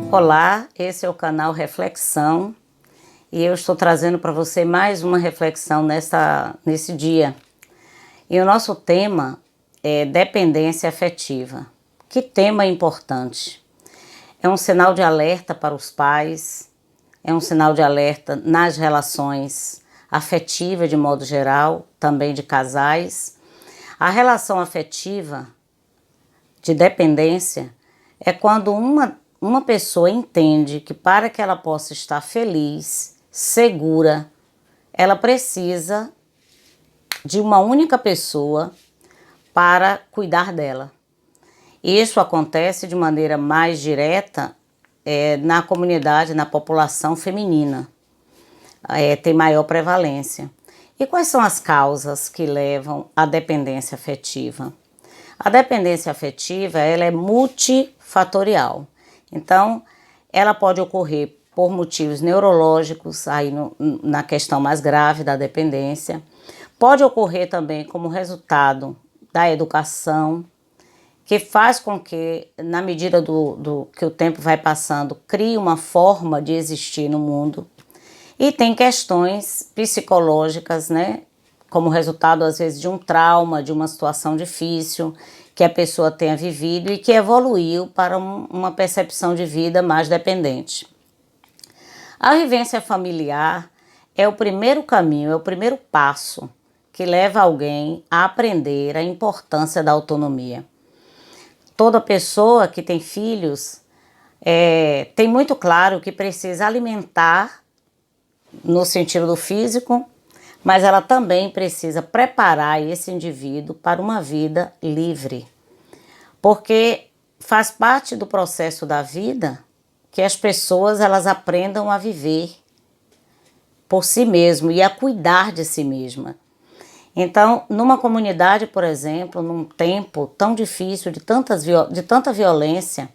Olá, esse é o canal Reflexão e eu estou trazendo para você mais uma reflexão nesse dia. E o nosso tema é dependência afetiva. Que tema importante! É um sinal de alerta para os pais, é um sinal de alerta nas relações afetivas de modo geral, também de casais. A relação afetiva de dependência é quando uma pessoa entende que para que ela possa estar feliz, segura, ela precisa de uma única pessoa para cuidar dela. Isso acontece de maneira mais direta na comunidade, na população feminina. Tem maior prevalência. E quais são as causas que levam à dependência afetiva? A dependência afetiva ela é multifatorial. Então, ela pode ocorrer por motivos neurológicos, aí na questão mais grave da dependência. Pode ocorrer também como resultado da educação, que faz com que, na medida que o tempo vai passando, crie uma forma de existir no mundo. E tem questões psicológicas, né? Como resultado, às vezes, de um trauma, de uma situação difícil que a pessoa tenha vivido e que evoluiu para uma percepção de vida mais dependente. A vivência familiar é o primeiro caminho, é o primeiro passo que leva alguém a aprender a importância da autonomia. Toda pessoa que tem filhos tem muito claro que precisa alimentar no sentido do físico, mas ela também precisa preparar esse indivíduo para uma vida livre. Porque faz parte do processo da vida que as pessoas elas aprendam a viver por si mesmo e a cuidar de si mesma. Então, numa comunidade, por exemplo, num tempo tão difícil, de tanta violência,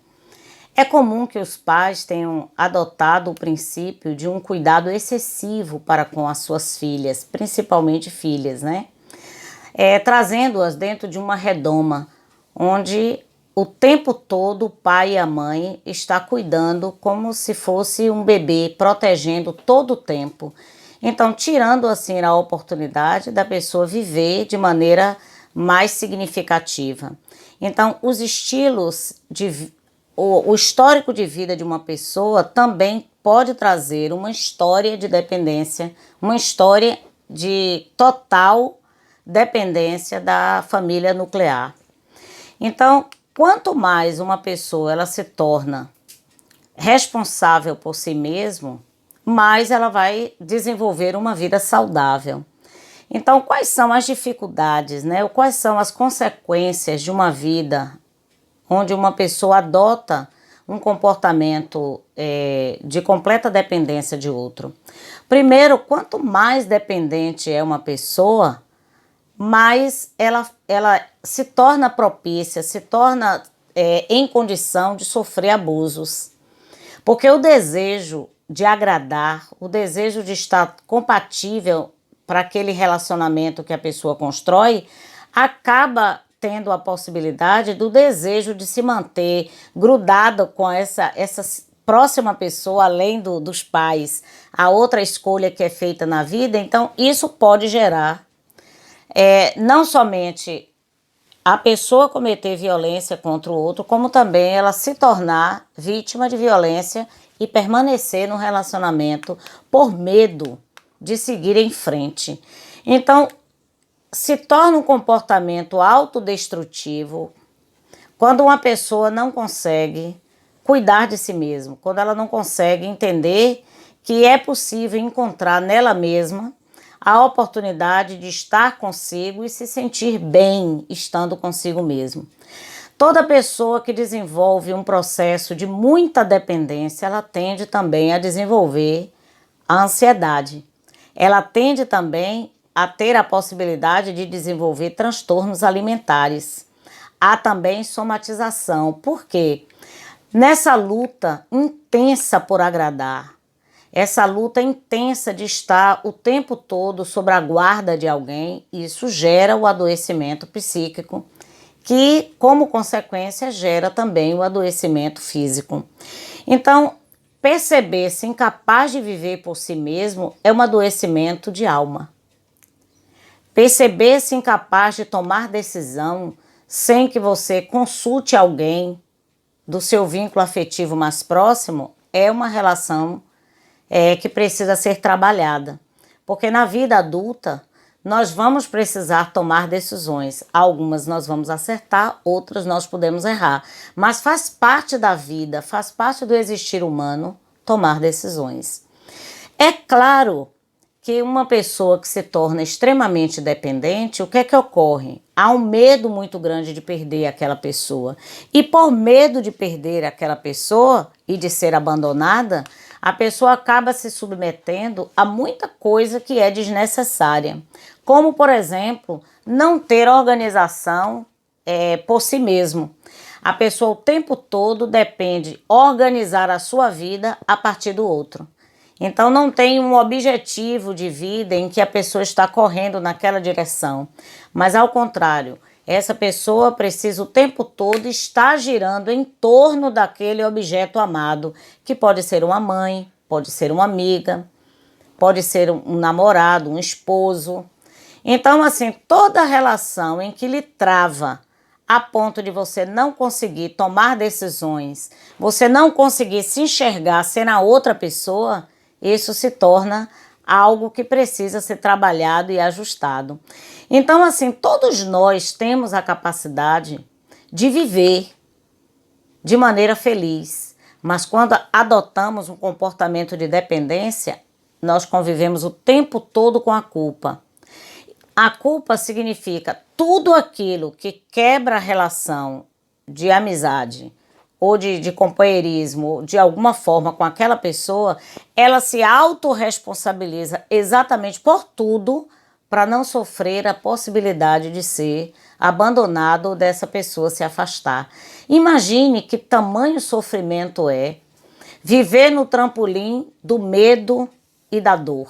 é comum que os pais tenham adotado o princípio de um cuidado excessivo para com as suas filhas, principalmente filhas, né? Trazendo-as dentro de uma redoma, onde o tempo todo o pai e a mãe está cuidando como se fosse um bebê, protegendo todo o tempo. Então, tirando assim a oportunidade da pessoa viver de maneira mais significativa. Então, os estilos o histórico de vida de uma pessoa também pode trazer uma história de dependência, uma história de total dependência da família nuclear. Então, quanto mais uma pessoa ela se torna responsável por si mesma, mais ela vai desenvolver uma vida saudável. Então, quais são as dificuldades, né? Quais são as consequências de uma vida onde uma pessoa adota um comportamento de completa dependência de outro? Primeiro, quanto mais dependente é uma pessoa, mais ela se torna propícia, se torna em condição de sofrer abusos. Porque o desejo de agradar, o desejo de estar compatível para aquele relacionamento que a pessoa constrói, acaba tendo a possibilidade do desejo de se manter grudado com essa próxima pessoa, além dos pais, a outra escolha que é feita na vida. Então, isso pode gerar não somente a pessoa cometer violência contra o outro, como também ela se tornar vítima de violência e permanecer no relacionamento por medo de seguir em frente. Então, se torna um comportamento autodestrutivo quando uma pessoa não consegue cuidar de si mesma, quando ela não consegue entender que é possível encontrar nela mesma a oportunidade de estar consigo e se sentir bem estando consigo mesmo. Toda pessoa que desenvolve um processo de muita dependência, ela tende também a desenvolver a ansiedade. Ela tende também a ter a possibilidade de desenvolver transtornos alimentares. Há também somatização. Por quê? Nessa luta intensa por agradar, essa luta intensa de estar o tempo todo sob a guarda de alguém, isso gera o adoecimento psíquico, que, como consequência, gera também o adoecimento físico. Então, perceber-se incapaz de viver por si mesmo é um adoecimento de alma. Perceber-se incapaz de tomar decisão sem que você consulte alguém do seu vínculo afetivo mais próximo é uma relação que precisa ser trabalhada. Porque na vida adulta, nós vamos precisar tomar decisões. Algumas nós vamos acertar, outras nós podemos errar. Mas faz parte da vida, faz parte do existir humano tomar decisões. É claro que uma pessoa que se torna extremamente dependente, o que é que ocorre? Há um medo muito grande de perder aquela pessoa. E por medo de perder aquela pessoa e de ser abandonada, a pessoa acaba se submetendo a muita coisa que é desnecessária. Como, por exemplo, não ter organização por si mesmo. A pessoa o tempo todo depende de organizar a sua vida a partir do outro. Então não tem um objetivo de vida em que a pessoa está correndo naquela direção. Mas ao contrário, essa pessoa precisa o tempo todo estar girando em torno daquele objeto amado, que pode ser uma mãe, pode ser uma amiga, pode ser um namorado, um esposo. Então, assim, toda relação em que lhe trava a ponto de você não conseguir tomar decisões, você não conseguir se enxergar ser a outra pessoa, isso se torna algo que precisa ser trabalhado e ajustado. Então, assim, todos nós temos a capacidade de viver de maneira feliz, mas quando adotamos um comportamento de dependência, nós convivemos o tempo todo com a culpa. A culpa significa tudo aquilo que quebra a relação de amizade ou de companheirismo, de alguma forma com aquela pessoa, ela se autorresponsabiliza exatamente por tudo para não sofrer a possibilidade de ser abandonado ou dessa pessoa se afastar. Imagine que tamanho sofrimento é viver no trampolim do medo e da dor.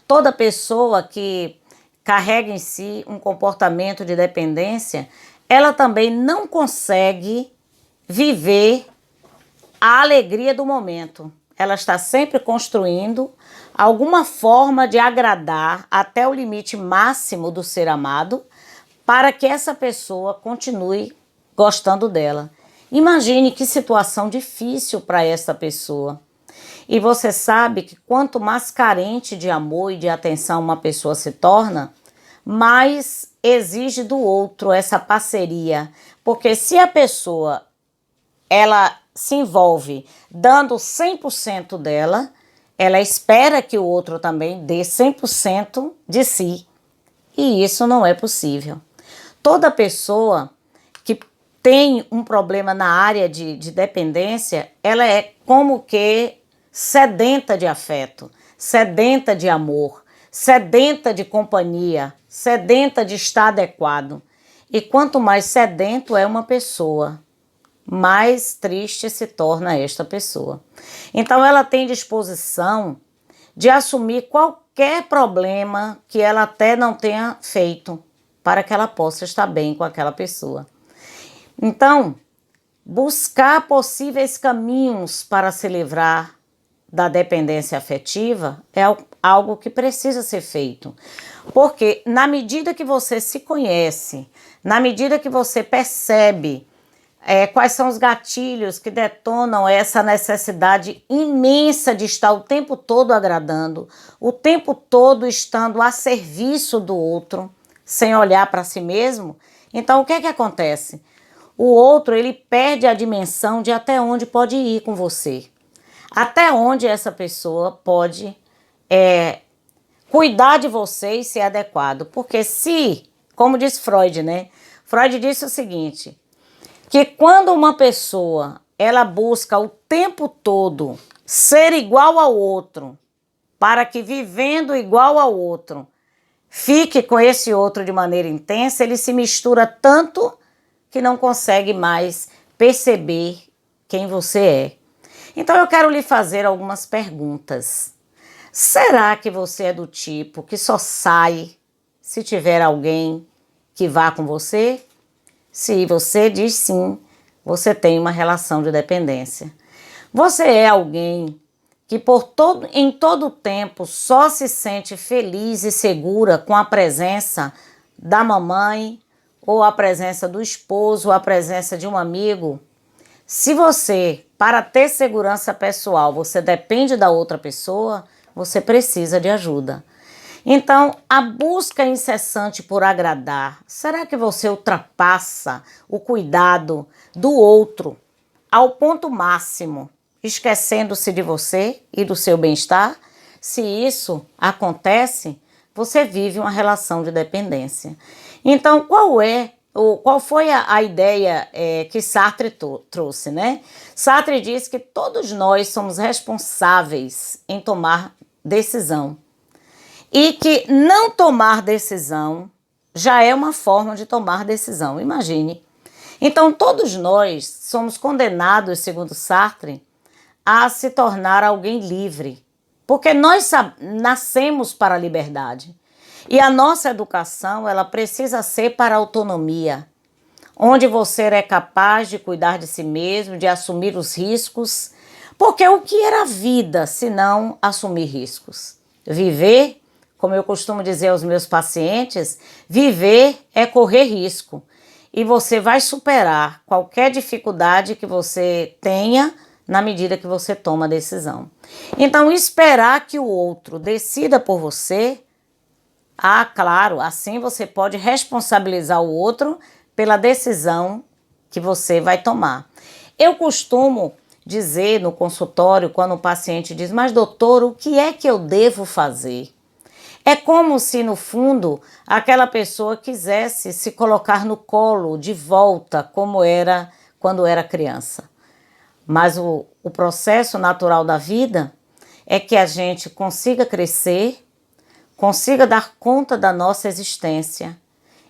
Toda pessoa que carrega em si um comportamento de dependência, ela também não consegue viver a alegria do momento. Ela está sempre construindo alguma forma de agradar até o limite máximo do ser amado para que essa pessoa continue gostando dela. Imagine que situação difícil para essa pessoa. E você sabe que quanto mais carente de amor e de atenção uma pessoa se torna, mais exige do outro essa parceria. Porque se a pessoa ela se envolve dando 100% dela, ela espera que o outro também dê 100% de si. E isso não é possível. Toda pessoa que tem um problema na área de dependência, ela é como que sedenta de afeto, sedenta de amor, sedenta de companhia, sedenta de estar adequado. E quanto mais sedento é uma pessoa, mais triste se torna esta pessoa. Então ela tem disposição de assumir qualquer problema que ela até não tenha feito para que ela possa estar bem com aquela pessoa. Então, buscar possíveis caminhos para se livrar da dependência afetiva é algo que precisa ser feito. Porque na medida que você se conhece, na medida que você percebe quais são os gatilhos que detonam essa necessidade imensa de estar o tempo todo agradando, o tempo todo estando a serviço do outro, sem olhar para si mesmo, então o que é que acontece? O outro, ele perde a dimensão de até onde pode ir com você. Até onde essa pessoa pode cuidar de você e ser adequado. Porque se, como diz Freud, né? Freud disse o seguinte, que quando uma pessoa, ela busca o tempo todo ser igual ao outro, para que vivendo igual ao outro, fique com esse outro de maneira intensa, ele se mistura tanto que não consegue mais perceber quem você é. Então eu quero lhe fazer algumas perguntas. Será que você é do tipo que só sai se tiver alguém que vá com você? Se você diz sim, você tem uma relação de dependência. Você é alguém que em todo tempo só se sente feliz e segura com a presença da mamãe, ou a presença do esposo, ou a presença de um amigo. Se você, para ter segurança pessoal, você depende da outra pessoa, você precisa de ajuda. Então, a busca incessante por agradar, será que você ultrapassa o cuidado do outro ao ponto máximo, esquecendo-se de você e do seu bem-estar? Se isso acontece, você vive uma relação de dependência. Então, qual foi a ideia que Sartre trouxe, né? Sartre diz que todos nós somos responsáveis em tomar decisão e que não tomar decisão já é uma forma de tomar decisão, imagine. Então, todos nós somos condenados, segundo Sartre, a se tornar alguém livre, porque nós nascemos para a liberdade. E a nossa educação, ela precisa ser para a autonomia, onde você é capaz de cuidar de si mesmo, de assumir os riscos, porque o que era a vida se não assumir riscos? Viver, como eu costumo dizer aos meus pacientes, viver é correr risco. E você vai superar qualquer dificuldade que você tenha na medida que você toma a decisão. Então, esperar que o outro decida por você, claro, assim você pode responsabilizar o outro pela decisão que você vai tomar. Eu costumo dizer no consultório, quando o paciente diz, mas doutor, o que é que eu devo fazer? É como se, no fundo, aquela pessoa quisesse se colocar no colo de volta, como era quando era criança. Mas o processo natural da vida é que a gente consiga crescer, consiga dar conta da nossa existência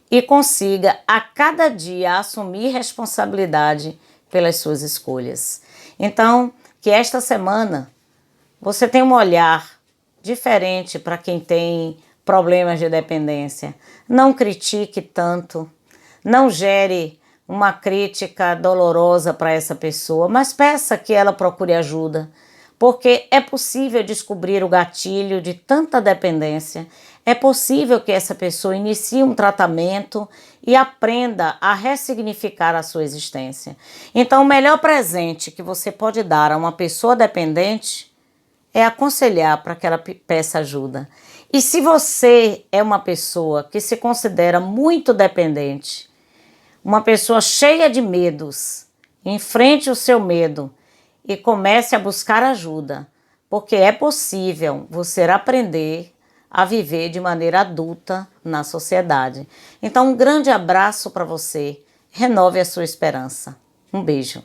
e consiga, a cada dia, assumir responsabilidade pelas suas escolhas. Então, que esta semana você tenha um olhar diferente para quem tem problemas de dependência. Não critique tanto, não gere uma crítica dolorosa para essa pessoa, mas peça que ela procure ajuda, porque é possível descobrir o gatilho de tanta dependência, é possível que essa pessoa inicie um tratamento e aprenda a ressignificar a sua existência. Então, o melhor presente que você pode dar a uma pessoa dependente é aconselhar para que ela peça ajuda. E se você é uma pessoa que se considera muito dependente, uma pessoa cheia de medos, enfrente o seu medo e comece a buscar ajuda, porque é possível você aprender a viver de maneira adulta na sociedade. Então, um grande abraço para você. Renove a sua esperança. Um beijo.